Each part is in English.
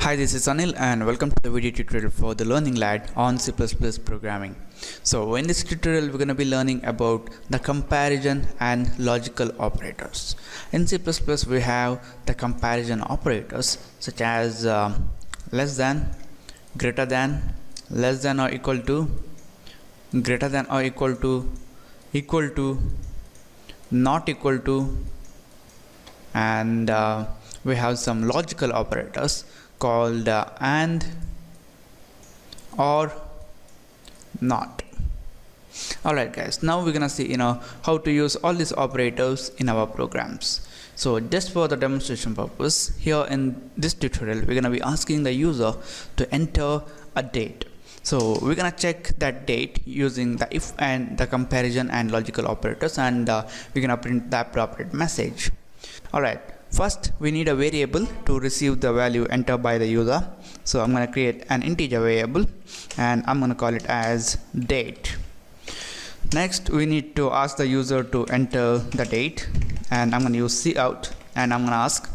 Hi, this is Anil and welcome to the video tutorial for the Learning Lad on C++ programming. So in this tutorial we're going to be learning about the comparison and logical operators. In C++ we have the comparison operators such as less than, greater than, less than or equal to, greater than or equal to, not equal to, and we have some logical operators called and, or, not. Alright guys, now we're gonna see how to use all these operators in our programs. So just for the demonstration purpose, here in this tutorial we're gonna be asking the user to enter a date. So we're gonna check that date using the if and the comparison and logical operators, and we're gonna print the appropriate message. Alright, first we need a variable to receive the value entered by the user. So I'm going to create an integer variable and I'm going to call it as date. Next we need to ask the user to enter the date, and I'm going to use cout and I'm going to ask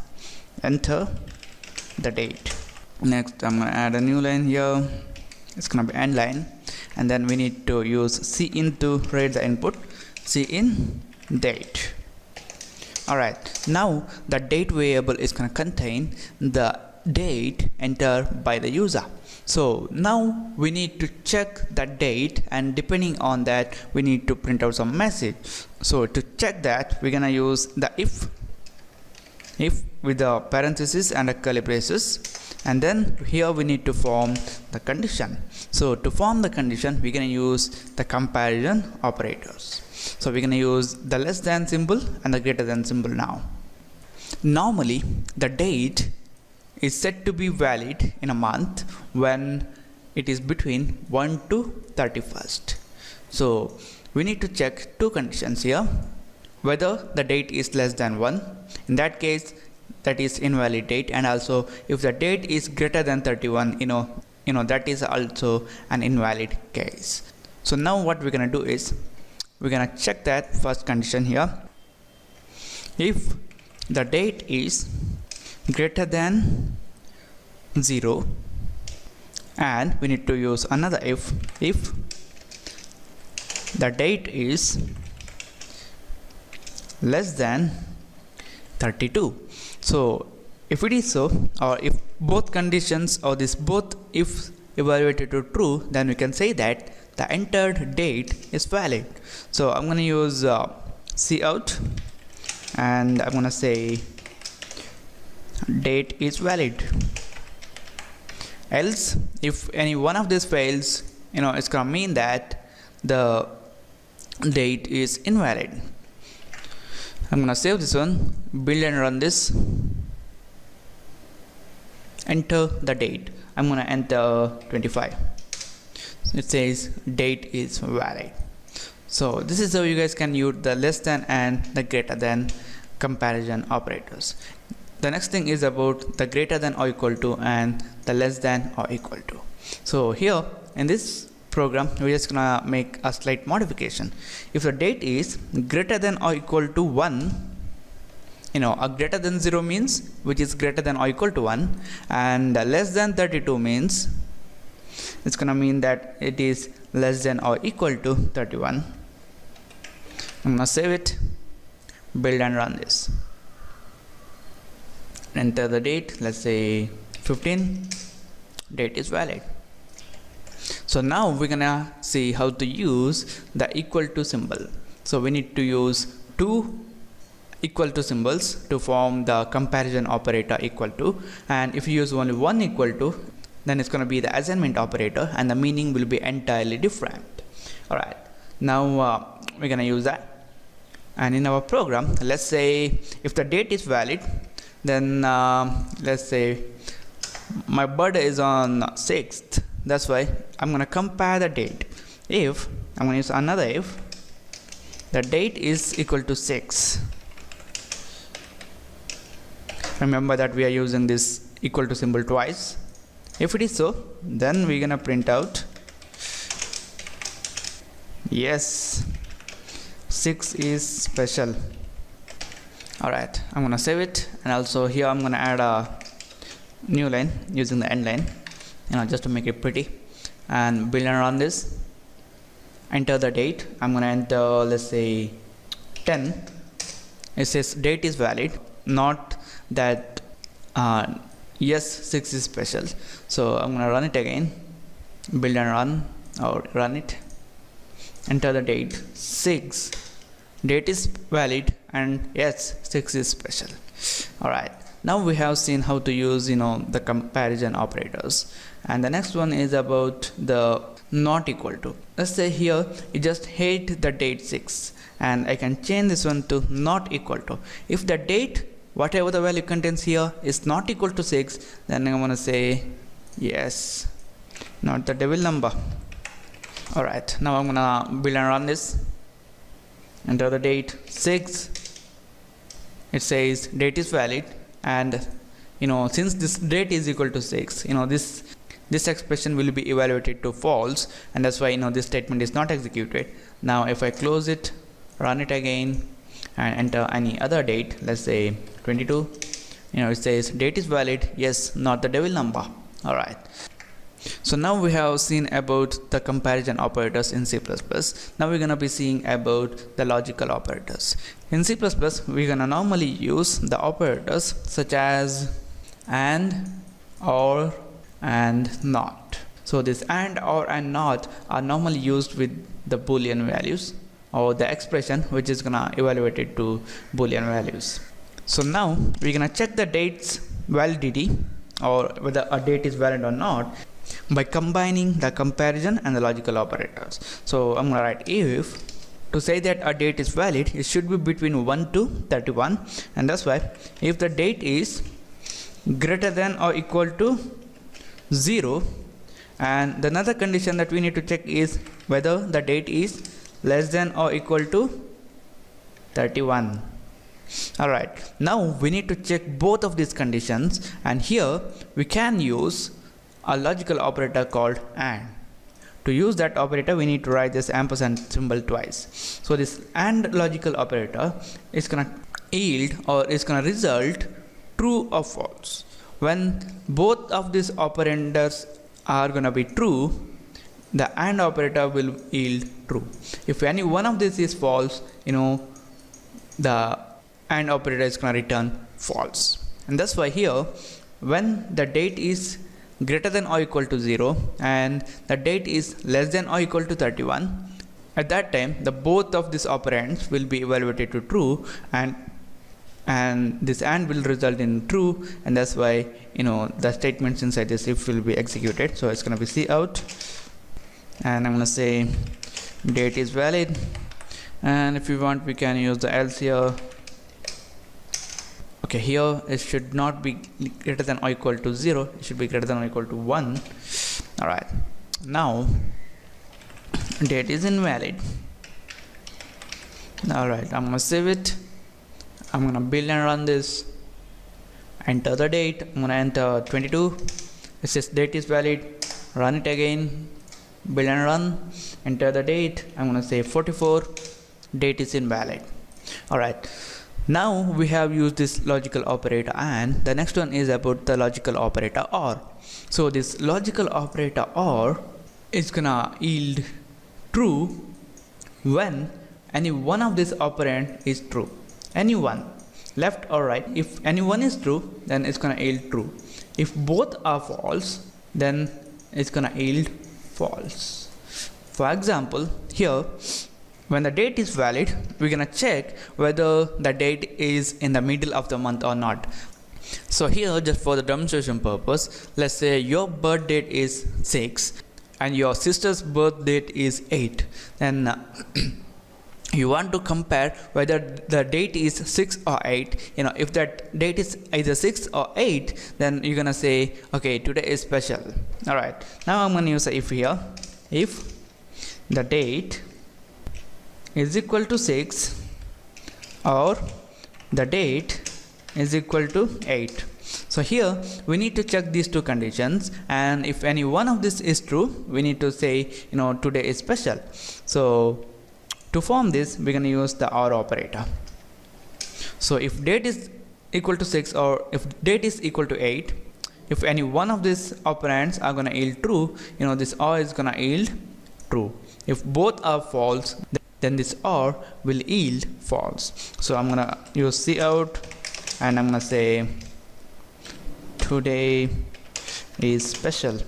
enter the date. Next I'm going to add a new line here. It's going to be end line, and then we need to use cin to read the input, cin date. Alright, now the date variable is going to contain the date entered by the user. So now we need to check that date, and depending on that we need to print out some message. So to check that we're going to use the if with the parenthesis and a curly braces, and then here we need to form the condition. So to form the condition we're going to use the comparison operators. So we're going to use the less than symbol and the greater than symbol now. Normally the date is said to be valid in a month when it is between 1 to 31st. So we need to check two conditions here: whether the date is less than 1, in that case that is invalid date, and also if the date is greater than 31, that is also an invalid case. So now what we're going to do is we're going to check that first condition here. If the date is greater than 0, and we need to use another if the date is less than 32. So if it is so, or if both conditions or this both if evaluated to true, then we can say that the entered date is valid. So I'm going to use cout and I'm going to say date is valid. Else if any one of these fails, it's going to mean that the date is invalid. I'm going to save this one, build and run this, enter the date. I'm going to enter 25. It says date is valid. So this is how you guys can use the less than and the greater than comparison operators. The next thing is about the greater than or equal to and the less than or equal to. So here in this program we're just gonna make a slight modification. If the date is greater than or equal to 1, a greater than 0 means which is greater than or equal to 1, and less than 32 means it's gonna mean that it is less than or equal to 31. I'm gonna save it, build and run this, enter the date. Let's say 15, date is valid. So now we're gonna see how to use the equal to symbol. So we need to use two equal to symbols to form the comparison operator equal to, and if you use only one equal to, then it's going to be the assignment operator and the meaning will be entirely different. Alright, now we're going to use that, and in our program let's say if the date is valid, then let's say my birthday is on 6th, that's why I'm going to compare the date. If I'm going to use another if the date is equal to 6, remember that we are using this equal to symbol twice. If it is so, then we're gonna print out yes, 6 is special. Alright, I'm gonna save it, and also here I'm gonna add a new line using the end line, just to make it pretty, and build and run this. Enter the date. I'm gonna enter, let's say 10. It says date is valid, not that yes 6 is special. So I'm gonna run it again, build and run, or run it. Enter the date 6, date is valid, and yes 6 is special. Alright, now we have seen how to use the comparison operators, and the next one is about the not equal to. Let's say here you just hate the date 6, and I can change this one to not equal to. If the date, whatever the value contains here, is not equal to 6, then I'm gonna say yes, not the devil number. Alright, now I'm gonna build and run this. Enter the date 6. It says date is valid, and since this date is equal to 6, this expression will be evaluated to false, and that's why this statement is not executed. Now if I close it, run it again, and enter any other date, let's say 22, it says date is valid, yes, not the devil number. Alright, so now we have seen about the comparison operators in C++. Now we're gonna be seeing about the logical operators. In C++, we're gonna normally use the operators such as and, or, and not. So this and, or, and not are normally used with the Boolean values, or the expression which is gonna evaluate it to Boolean values. So now we're gonna check the date's validity, or whether a date is valid or not, by combining the comparison and the logical operators. So I'm gonna write if. To say that a date is valid, it should be between 1 to 31, and that's why if the date is greater than or equal to 0, and another condition that we need to check is whether the date is less than or equal to 31. Alright, now we need to check both of these conditions, and here we can use a logical operator called AND. To use that operator, we need to write this ampersand symbol twice. So this AND logical operator is gonna yield, or is gonna result true or false. When both of these operands are gonna be true, the AND operator will yield true. If any one of these is false, the AND operator is gonna return false. And that's why here, when the date is greater than or equal to 0 and the date is less than or equal to 31, at that time the both of these operands will be evaluated to true, and this AND will result in true, and that's why the statements inside this if will be executed. So it's gonna be cout, and I'm gonna say date is valid, and if you want we can use the else here. Okay, here it should not be greater than or equal to 0, it should be greater than or equal to 1. Alright, now date is invalid. Alright, I'm gonna save it, I'm gonna build and run this. Enter the date, I'm gonna enter 22, it says date is valid, run it again, build and run, enter the date, I'm gonna say 44, date is invalid. Alright, now we have used this logical operator, and the next one is about the logical operator OR. So this logical operator OR is gonna yield true when any one of these operand is true. Any one, left or right. If any one is true, then it's gonna yield true. If both are false, then it's gonna yield false. For example, here when the date is valid, we're gonna check whether the date is in the middle of the month or not. So here, just for the demonstration purpose, let's say your birth date is 6 and your sister's birth date is 8. Then you want to compare whether the date is 6 or 8. If that date is either 6 or 8, then you're gonna say, okay, today is special. Alright, now I'm gonna use a if here. If the date is equal to 6 or the date is equal to 8. So here we need to check these two conditions, and if any one of this is true, we need to say today is special. So to form this, we're going to use the OR operator. So if date is equal to 6 or if date is equal to 8, if any one of these operands are gonna yield true, this OR is gonna yield true. If both are false, then this OR will yield false. So I'm gonna use cout and I'm gonna say today is special.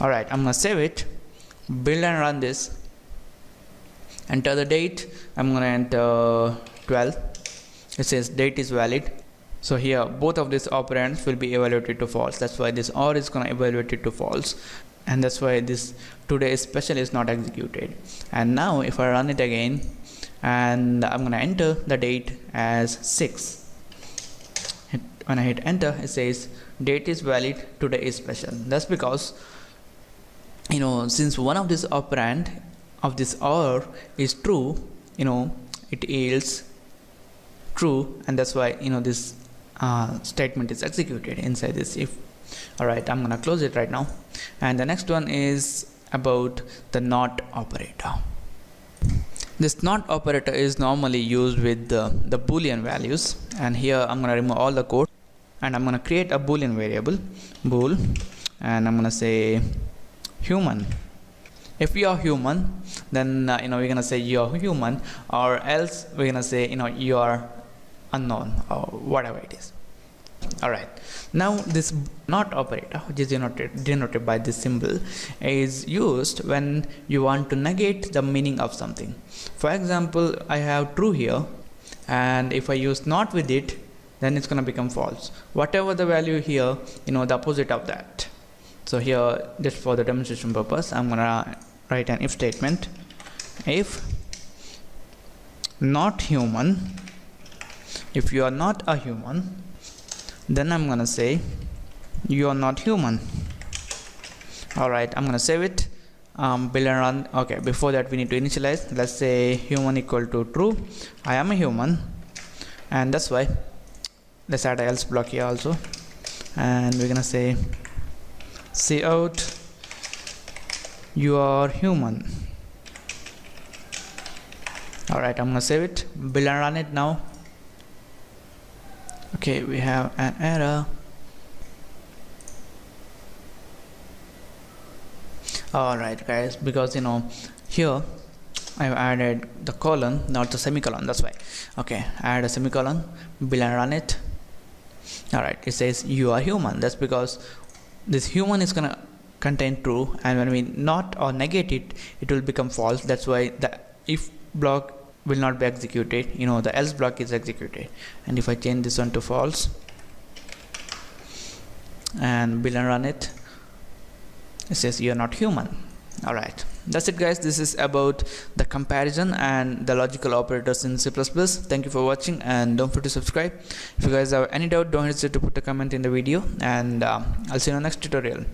Alright, I'm gonna save it, build and run this, enter the date. I'm gonna enter 12. It says date is valid. So here both of these operands will be evaluated to false. That's why this OR is gonna evaluate it to false, and that's why this today is special is not executed. And now if I run it again and I'm gonna enter the date as 6, when I hit enter, it says date is valid, today is special. That's because since one of this operand of this OR is true, it yields true, and that's why this statement is executed inside this if. Alright, I'm gonna close it right now. And the next one is about the NOT operator. This NOT operator is normally used with the boolean values, and here I'm gonna remove all the code and I'm gonna create a boolean variable bool, and I'm gonna say human. If you are human, then we're gonna say you are human, or else we're gonna say you are unknown, or whatever it is. Alright, now this NOT operator, which is denoted by this symbol, is used when you want to negate the meaning of something. For example, I have true here, and if I use not with it, then it's gonna become false. Whatever the value here, the opposite of that. So here, just for the demonstration purpose, I'm gonna write an if statement. If not human, if you are not a human, then I'm gonna say you are not human. Alright, I'm gonna save it, build and run. Okay, before that we need to initialize. Let's say human equal to true. I am a human, and that's why let's add a else block here also, and we're gonna say cout you are human. Alright, I'm gonna save it, build and run it now. Okay, we have an error. Alright guys, because here I've added the colon, not the semicolon, that's why. Okay, add a semicolon, build and run it. Alright, it says you are human. That's because this human is gonna contain true, and when we not or negate it, it will become false. That's why the if block will not be executed, the else block is executed. And if I change this one to false and build and run it, it says you are not human. Alright, that's it guys. This is about the comparison and the logical operators in C++. Thank you for watching, and don't forget to subscribe. If you guys have any doubt, don't hesitate to put a comment in the video, and I'll see you in the next tutorial.